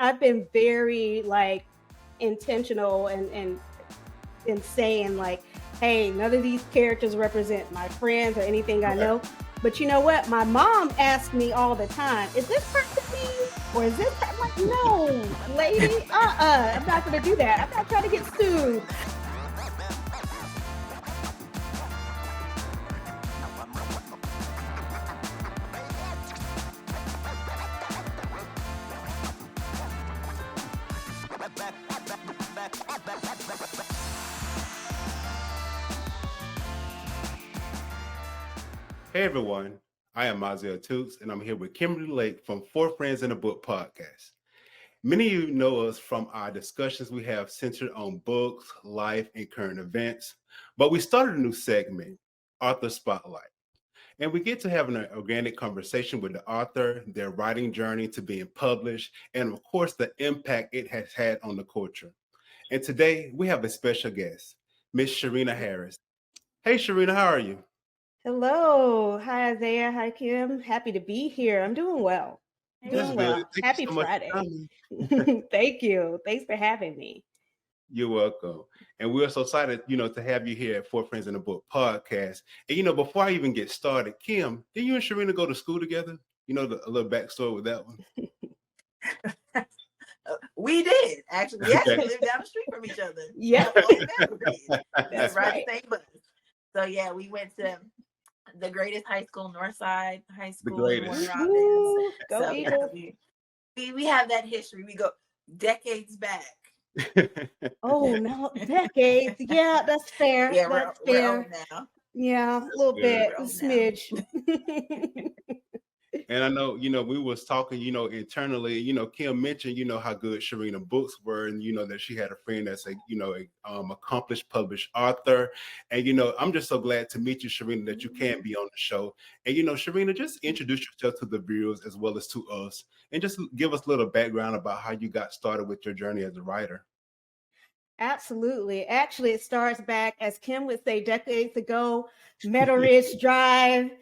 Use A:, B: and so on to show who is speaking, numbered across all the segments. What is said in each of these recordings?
A: I've been very like intentional and saying like, hey, none of these characters represent my friends or anything I
B: Right.
A: know. But you know what? My mom asks me all the time, is this person me? Or is this I'm like, no, lady, I'm not gonna do that. I'm not trying to get sued.
B: Hey everyone, I am Maziel Toots, and I'm here with Kimberly Lake from Four Friends in a Book podcast. Many of you know us from our discussions we have centered on books, life, and current events, but we started a new segment, Author Spotlight. And we get to have an organic conversation with the author, their writing journey to being published, and of course, the impact it has had on the culture. And today we have a special guest, Miss Sharina Harris. Hey, Sharina, how are you?
A: Hello. Hi, Isaiah. Hi, Kim. Happy to be here. I'm doing well.
B: That's
A: Doing
B: good.
A: well.
B: Thank you
A: Happy
B: so much for
A: Friday.
B: coming.
A: Thank you. Thanks for having me.
B: You're welcome. And we're so excited, to have you here at Four Friends in a Book podcast. And, before I even get started, Kim, did you and Sharina go to school together? A little backstory with that one.
C: We did actually. We actually
B: Okay.
C: lived down the street from each other.
A: Yeah, that's
C: Ride
A: right.
C: the same bus. So yeah, we went to the greatest high school, Northside High
B: The
C: School in
B: greatest.
C: Warner Robins.
A: Woo-hoo. Go
C: So
A: Eagles.
C: we have that history. We go decades back.
A: Oh no, decades. Yeah, that's fair.
C: Yeah,
A: That's
C: we're
A: fair.
C: old now.
A: Yeah, a little
B: good.
A: bit, a
C: We're old now.
A: smidge.
B: And I know, we was talking, internally, Kim mentioned, how good Sharina books were, and, that she had a friend that's accomplished published author. And, I'm just so glad to meet you, Sharina, that you can be on the show. And, Sharina, just introduce yourself to the viewers as well as to us, and just give us a little background about how you got started with your journey as a writer.
A: Absolutely. Actually, it starts back, as Kim would say, decades ago, Meadow Ridge Drive,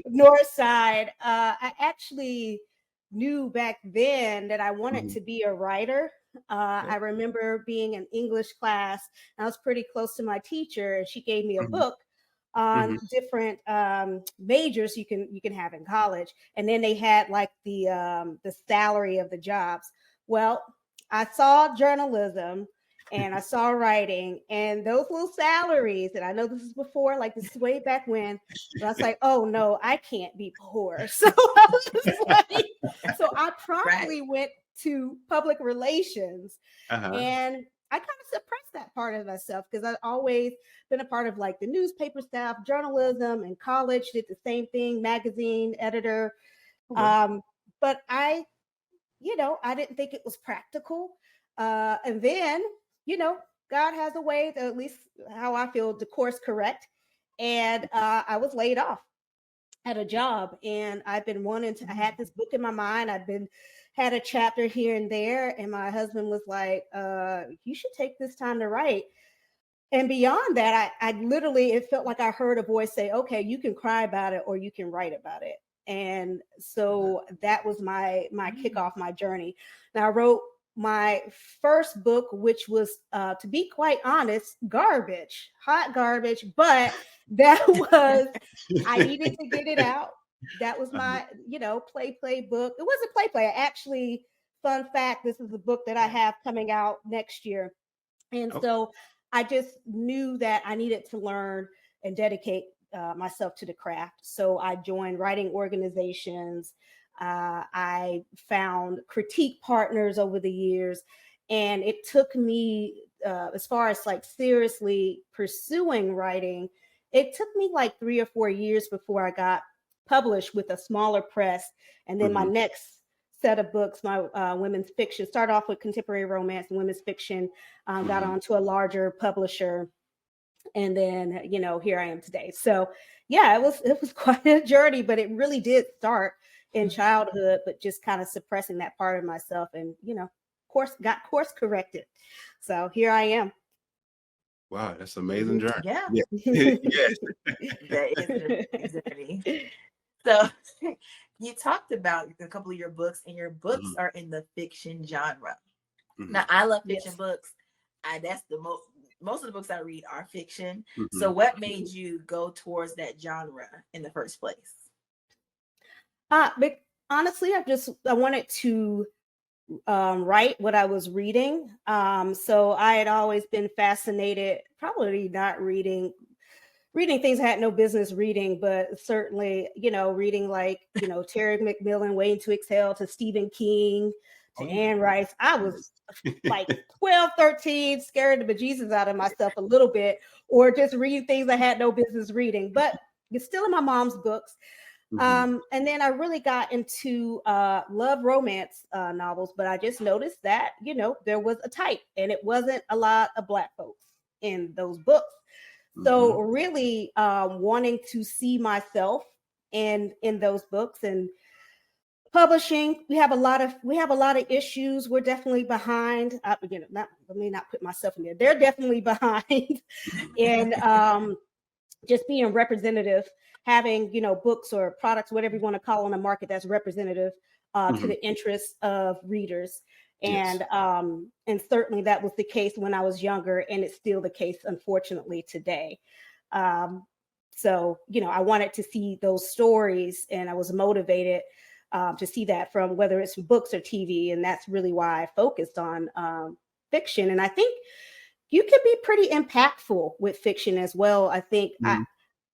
A: North Side. I actually knew back then that I wanted to be a writer. I remember being in English class, and I was pretty close to my teacher, and she gave me a
B: Mhm.
A: book on different majors you can have in college, and then they had like the salary of the jobs. Well, I saw journalism and I saw writing and those little salaries, and I know this is before, like this is way back when, but I was like, oh no, I can't be poor. So I was just like, so I promptly went to public relations,
B: Uh-huh.
A: and I kind of suppressed that part of myself because I've always been a part of like the newspaper staff, journalism, and college, did the same thing, magazine editor. Um, but I didn't think it was practical. And then, God has a way to, at least how I feel, to course correct. And I was laid off at a job, and I've been wanting to. I had this book in my mind. Had a chapter here and there, and my husband was like, "You should take this time to write." And beyond that, I literally, it felt like I heard a voice say, "Okay, you can cry about it, or you can write about it." And so that was my kickoff, my journey. Now I wrote my first book, which was, to be quite honest, garbage, hot garbage, but that was, I needed to get it out. That was my, play book. It wasn't play. I actually, fun fact, this is a book that I have coming out next year. And
B: Okay.
A: so I just knew that I needed to learn and dedicate myself to the craft. So I joined writing organizations. I found critique partners over the years. And it took me, as far as like seriously pursuing writing, it took me like 3 or 4 years before I got published with a smaller press. And then my
B: Mhm.
A: next set of books, my women's fiction, started off with contemporary romance and women's fiction, got
B: Mhm.
A: on to a larger publisher, and then here I am today. So yeah, it was quite a journey, but it really did start in childhood, but just kind of suppressing that part of myself, and got course corrected. So here I am.
B: Wow, that's an amazing journey.
C: Yeah,
B: Yeah. Yes.
C: that is a journey. So you talked about a couple of your books, and your books
B: Mhm.
C: are in the fiction genre. Now,
B: Mhm.
C: I love fiction
A: Yes.
C: books. That's the most of the books I read are fiction. So,
B: Mhm.
C: what made you go towards that genre in the first place?
A: But honestly, I wanted to write what I was reading. So I had always been fascinated, probably not reading things I had no business reading, but certainly, reading like, Terry McMillan, Waiting to Exhale, to Stephen King,
B: Oh
A: to
B: yeah.
A: Anne Rice. I was like 12, 13, scared the bejesus out of myself a little bit, or just reading things I had no business reading, but it's still in my mom's books.
B: Mhm.
A: And then I really got into love romance novels, but I just noticed that, there was a type and it wasn't a lot of Black folks in those books. So
B: Mhm.
A: really wanting to see myself in those books. And publishing, we have a lot of issues. We're definitely behind. Not, let me not put myself in there. They're definitely behind.
B: Mhm.
A: And just being representative, having books or products, whatever you want to call on the market, that's representative to
B: Mhm.
A: the interests of readers.
B: Yes.
A: And certainly that was the case when I was younger, and it's still the case, unfortunately, today. um, so I wanted to see those stories, and I was motivated to see that, from whether it's books or TV, and that's really why I focused on fiction. And I think you can be pretty impactful with fiction as well. I think
B: Mhm.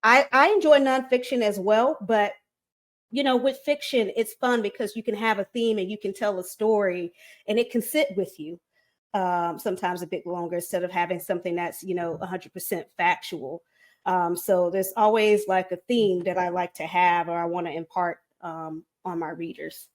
A: I enjoy nonfiction as well, but with fiction, it's fun because you can have a theme and you can tell a story, and it can sit with you sometimes a bit longer, instead of having something that's 100% factual. So there's always like a theme that I like to have, or I want to impart on my readers.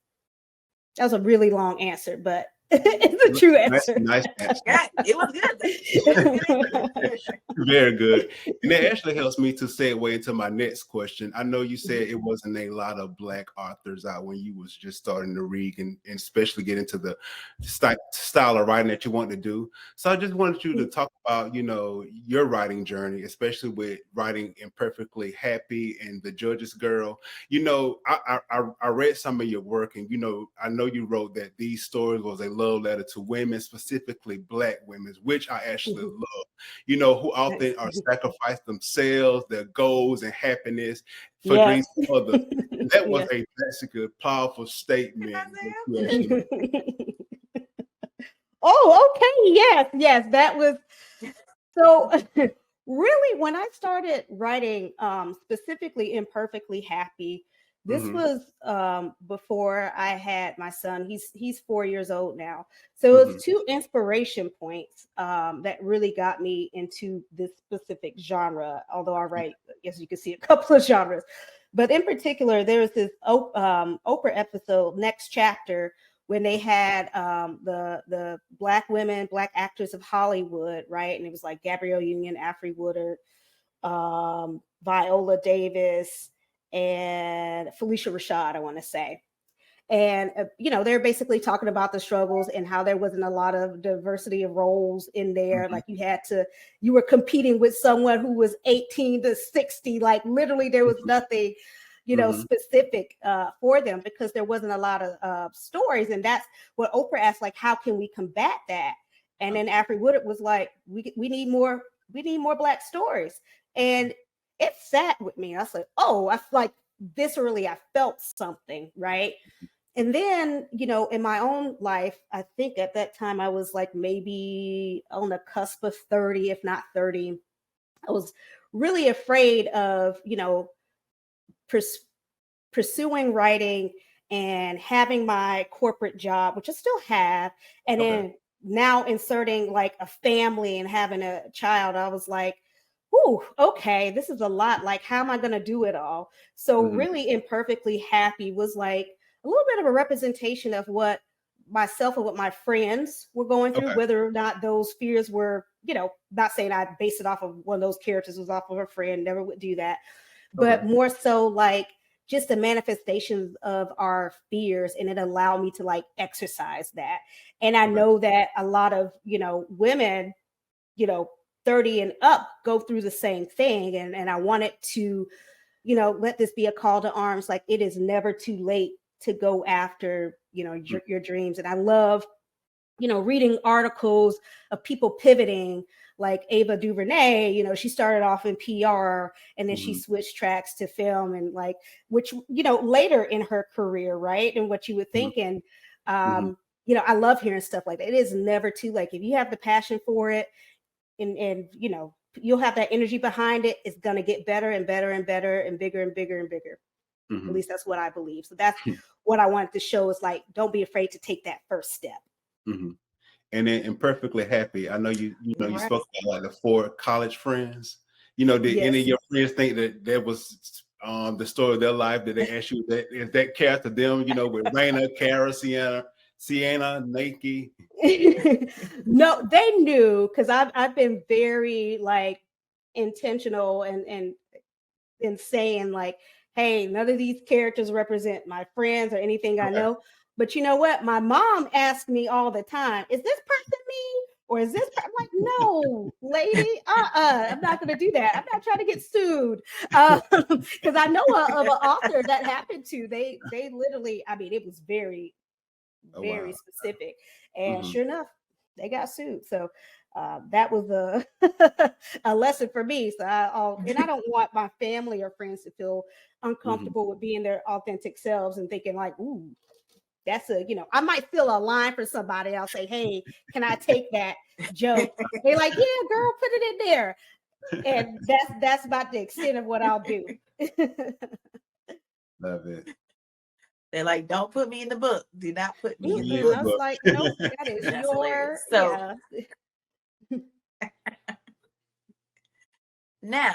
A: That was a really long answer, but it's a true
B: That's a
A: answer.
B: nice answer.
C: Yeah, it was good. It was a good answer.
B: Very good. And that actually helps me to segue into my next question. I know you said it wasn't a lot of Black authors out when you was just starting to read, and especially get into the style of writing that you want to do. So I just wanted you to talk about, your writing journey, especially with writing Imperfectly Happy and The Judge's Girl. I read some of your work, and I know you wrote that these stories was a love letter to women, specifically Black women, which I actually love. Who
A: Nice.
B: often are sacrificed themselves, their goals and happiness for
A: Yes.
B: dreams of others. That was
A: Yes.
B: a basically powerful
C: Can I
B: statement that you
C: say
B: actually.
A: Oh, okay. Yes, yes. That was so really when I started writing specifically Imperfectly Happy. This
B: Mhm.
A: was before I had my son. He's 4 years old now. So
B: Mhm.
A: it's two inspiration points that really got me into this specific genre. Although I write, as you can see, a couple of genres, but in particular, there was this Oprah episode, Next Chapter, when they had the Black women, Black actors of Hollywood, right? And it was like Gabrielle Union, Afri Woodard, Viola Davis, and Felicia Rashad, I want to say. And they're basically talking about the struggles and how there wasn't a lot of diversity of roles in there.
B: Mhm.
A: Like you were competing with someone who was 18 to 60. Like literally, there was nothing
B: Mhm.
A: specific for them, because there wasn't a lot of stories. And that's what Oprah asked, like, how can we combat that? And then
B: Okay.
A: Afri Woodard was like, we need more Black stories. And it sat with me. I was like, oh, I like viscerally, I felt something, right? And then, in my own life, I think at that time I was like maybe on the cusp of 30, if not 30. I was really afraid of, pers- pursuing writing and having my corporate job, which I still have, and
B: Okay.
A: then now inserting like a family and having a child. I was like, "Ooh, okay, this is a lot. Like, how am I going to do it all?" So,
B: Mhm.
A: really, Imperfectly Happy was like a little bit of a representation of what myself and what my friends were going through,
B: Okay.
A: whether or not those fears were, not saying I based it off of one of those characters, was off of a friend, never would do that,
B: Okay.
A: but more so like just the manifestations of our fears, and it allowed me to like exercise that. And I
B: Okay.
A: know that a lot of women, you know 30 and up, go through the same thing, and I wanted to let this be a call to arms. Like, it is never too late to go after, your dreams. And I love, reading articles of people pivoting, like Ava DuVernay. She started off in PR and then she switched tracks to film, and like, which, later in her career, right? And what you would think. And, I love hearing stuff like that. It is never too late. If you have the passion for it, and you'll have that energy behind it, it's going to get better and better and better and bigger and bigger and bigger. At least that's what I believe. So that's what I wanted to show, is like, don't be afraid to take that first step.
B: And then Imperfectly Happy, I know you spoke about like the 4 college friends. Did any of your friends think that was the story of their life? Did they ask you is that character them, with Raina, Kara, Sienna, Nikki?
A: No, they knew, because I've been very like intentional and saying like, hey, none of these characters represent my friends or anything I know. But you know what? My mom asked me all the time, is this person me? Or is this I'm like, no, lady, I'm not going to do that. I'm not trying to get sued. Because I know of an author that happened to. They literally, I mean, it was very, very specific. And sure enough, they got sued. So that was a lesson for me. So I don't want my family or friends to feel uncomfortable with being their authentic selves and thinking like, ooh, that's I might feel a line for somebody. I'll say, hey, can I take that joke? They're like, yeah, girl, put it in there. And that's about the extent of what I'll do.
B: Love it.
C: They're like, don't put me in the book. Do not put me in the
A: book.
C: book.
A: I was like, nope, that is your. So
C: now,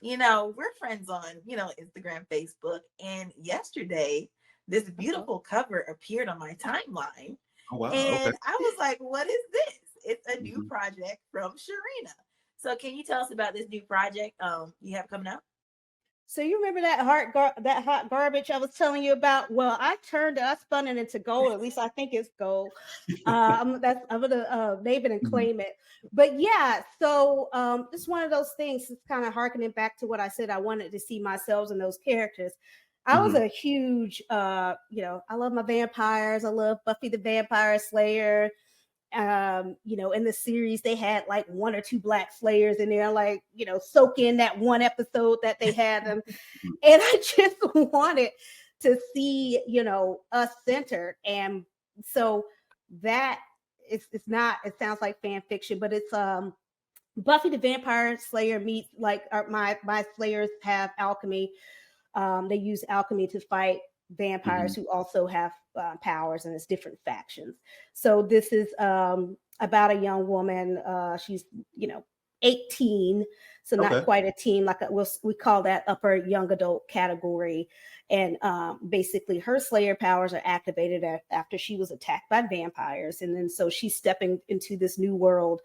C: we're friends on, Instagram, Facebook. And yesterday, this beautiful cover appeared on my timeline.
B: Oh, wow.
C: And I was like, what is this? It's a new project from Sharina. So can you tell us about this new project you have coming out?
A: So you remember that hot garbage I was telling you about? Well, I spun it into gold. At least I think it's gold. I'm gonna name it and claim it. But yeah, so it's one of those things. It's kind of harkening back to what I said. I wanted to see myself in those characters. I was a huge, I love my vampires. I love Buffy the Vampire Slayer. In the series they had like 1 or 2 Black Slayers in there, like, soak in that one episode that they had them. And I just wanted to see, us centered. And so that it's not, it sounds like fan fiction, but it's Buffy the Vampire Slayer meets like my Slayers have alchemy. They use alchemy to fight vampires who also have powers, and it's different factions. So this is about a young woman. She's 18, so not quite a teen. Like we call that upper young adult category. And basically, her Slayer powers are activated after she was attacked by vampires, and then so she's stepping into this new world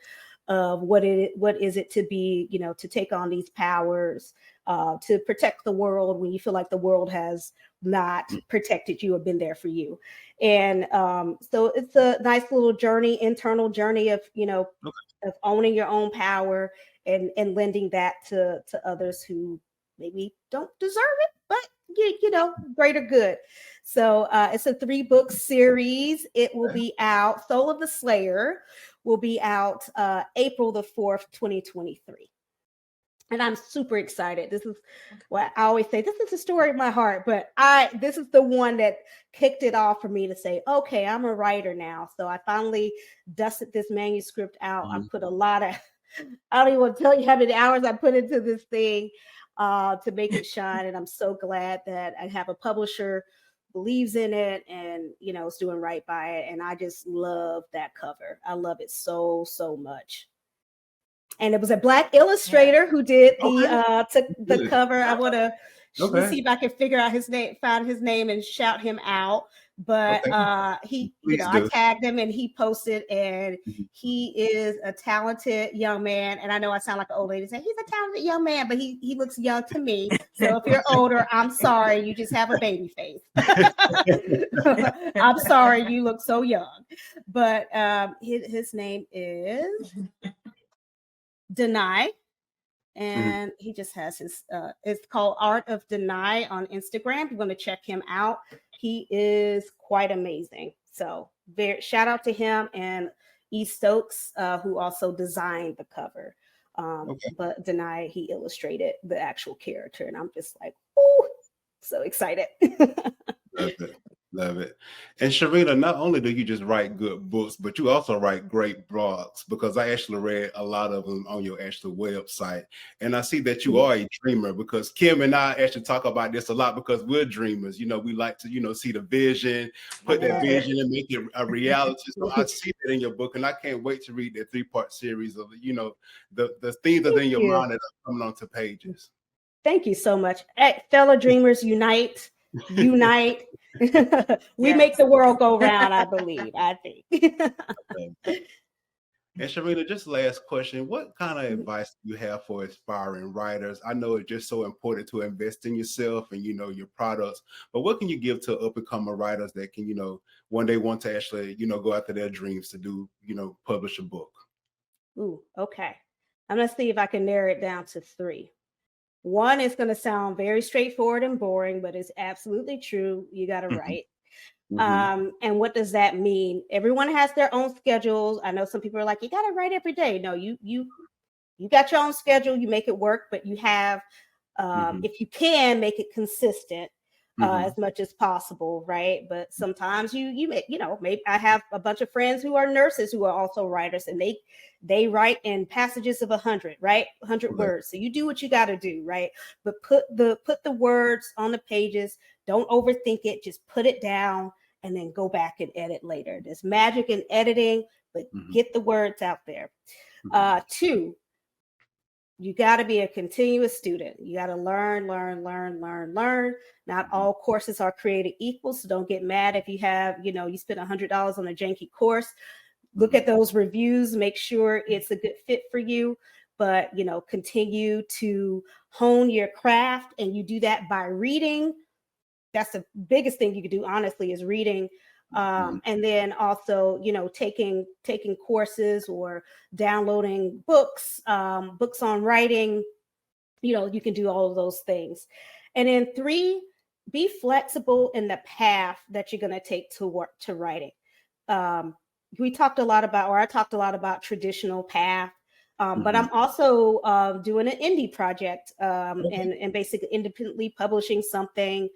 A: of what is it to be, to take on these powers, to protect the world when you feel like the world has not protected you or been there for you. And so it's a nice little internal journey of, of owning your own power and lending that to others who maybe don't deserve it, but greater good. So it's a 3-book series. It will be out. Soul of the Slayer will be out April the 4th, 2023. And I'm super excited. This is what I always say. This is the story of my heart, but this is the one that kicked it off for me to say, okay, I'm a writer now. So I finally dusted this manuscript out. I put a lot of, I don't even want to tell you how many hours I put into this thing to make it shine. And I'm so glad that I have a publisher believes in it and, is doing right by it. And I just love that cover. I love it so, so much. And it was a Black illustrator who did the cover. I want to see if I can figure out find his name and shout him out. But he, I tagged him and he posted, and he is a talented young man. And I know I sound like an old lady saying he's a talented young man, but he looks young to me. So if you're older, I'm sorry, you just have a baby face. I'm sorry, you look so young. But his name is Denai. and he just has his it's called Art of Deny on Instagram. You're going to check him out. He is quite amazing. So shout out to him and E. Stokes, who also designed the cover. But Deny, he illustrated the actual character, and I'm just like, ooh, so excited.
B: Love it. Love it. And Sharina, not only do you just write good books, but you also write great blogs, because I actually read a lot of them on your actual website. And I see that you are a dreamer, because Kim and I actually talk about this a lot, because we're dreamers. We like to, see the vision, put that vision and make it a reality. So I see that in your book, and I can't wait to read that 3-part series of, the things that are in your mind that are coming onto pages.
A: Thank you so much. Hey, fellow dreamers, unite. Unite. We make the world go round, I think.
B: And Sharina, just last question, what kind of advice do you have for aspiring writers? I know it's just so important to invest in yourself and, your products, but what can you give to up-and-coming writers that can, one day want to actually, go after their dreams to do, publish a book?
A: Ooh, okay. I'm going to see if I can narrow it down to 3. One is going to sound very straightforward and boring, but it's absolutely true. You got to write. And what does that mean? Everyone has their own schedules. I know some people are like, you got to write every day. No, you got your own schedule. You make it work, but you have, if you can, make it consistent as much as possible, right? But sometimes you make, maybe I have a bunch of friends who are nurses who are also writers, and they write in passages of 100, right? 100 words. So you do what you got to do, right? But put the words on the pages. Don't overthink it. Just put it down and then go back and edit later. There's magic in editing, but get the words out there. 2, you got to be a continuous student. You got to learn. Not all courses are created equal, so don't get mad if you have, you spend $100 on a janky course. Look at those reviews, make sure it's a good fit for you, but, continue to hone your craft, and you do that by reading. That's the biggest thing you could do, honestly, is reading. And then also, taking courses or downloading books on writing. You can do all of those things. And then 3, be flexible in the path that you're going to take to writing. I talked a lot about traditional path, but I'm also doing an indie project and basically independently publishing something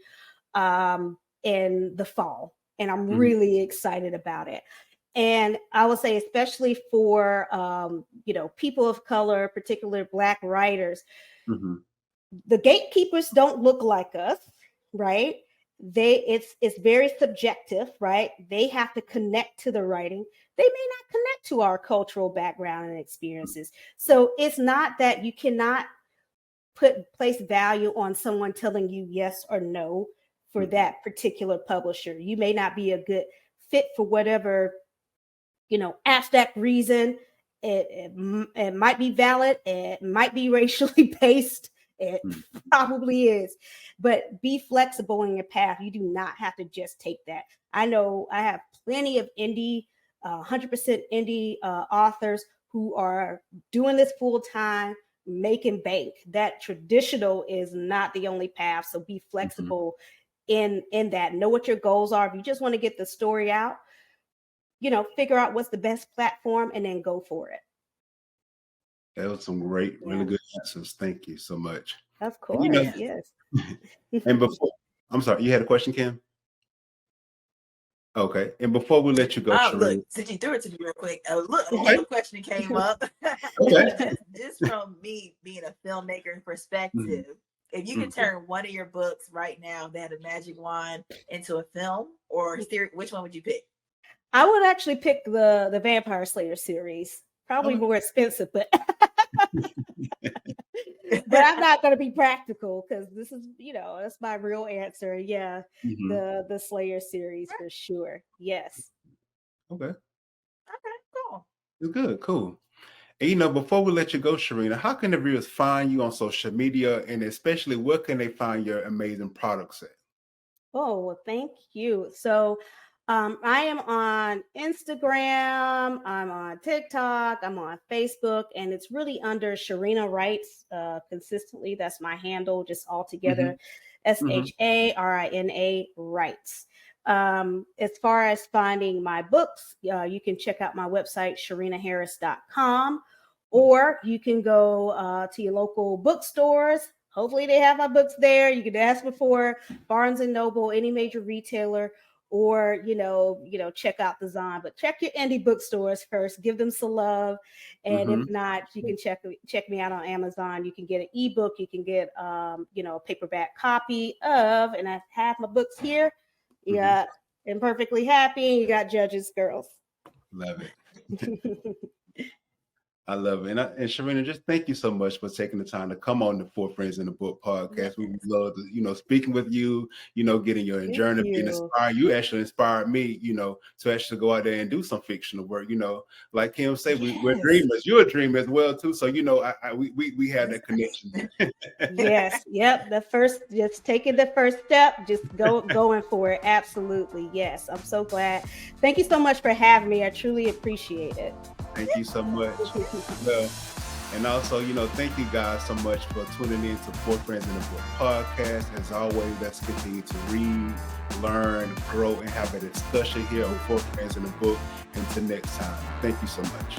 A: in the fall. And I'm really excited about it. And I would say, especially for, people of color, particularly Black writers, the gatekeepers don't look like us, right? It's very subjective, right? They have to connect to the writing. They may not connect to our cultural background and experiences. So it's not that you cannot place value on someone telling you yes or no for that particular publisher. You may not be a good fit for whatever, abstract reason. It might be valid. It might be racially based. It probably is. But be flexible in your path. You do not have to just take that. I know I have plenty of 100% indie authors who are doing this full time, making bank. That traditional is not the only path. So be flexible in that. Know what your goals are. If you just want to get the story out, figure out what's the best platform and then go for it.
B: That was some great, really good answers. Thank you so much.
A: Of course, yes.
B: And before, I'm sorry, you had a question, Kim? Okay. And before we let you go,
C: look, since you threw it to me real quick, another question came up. Just from me being a filmmaker perspective, if you could turn one of your books right now that had a magic wand into a film or series, which one would you pick?
A: I would actually pick the Vampire Slayer series. Probably more expensive, but but I'm not going to be practical because this is, that's my real answer. Yeah, the Slayer series for sure. Yes.
B: Okay,
C: cool.
B: It's good, cool. And before we let you go, Sharina, how can the viewers find you on social media, and especially where can they find your amazing products at?
A: Oh, well, thank you. So I am on Instagram, I'm on TikTok, I'm on Facebook, and it's really under Sharina Writes consistently. That's my handle, just all together. Sharina Writes. As far as finding my books, you can check out my website, sharinaharris.com, or you can go to your local bookstores. Hopefully they have my books there. You can ask before Barnes and Noble, any major retailer, or check out the Zon. But check your indie bookstores first. Give them some love, and if not, you can check me out on Amazon. You can get an ebook. You can get a paperback copy of, and I have my books here. Yeah, and Perfectly Happy. And you got Judges Girls.
B: Love it. I love it. And Sharina, just thank you so much for taking the time to come on the Four Friends in the Book podcast. We love, speaking with you, getting your journey, being inspired. You actually inspired me, to actually go out there and do some fictional work. Like Kim said, we're dreamers. You're a dreamer as well, too. So, we have that connection.
A: Yes. Yep. Just taking the first step, just going for it. Absolutely. Yes. I'm so glad. Thank you so much for having me. I truly appreciate it.
B: Thank you so much. Well, and also, thank you guys so much for tuning in to Four Friends in the Book podcast. As always, let's continue to read, learn, grow, and have a discussion here on Four Friends in the Book. Until next time, thank you so much.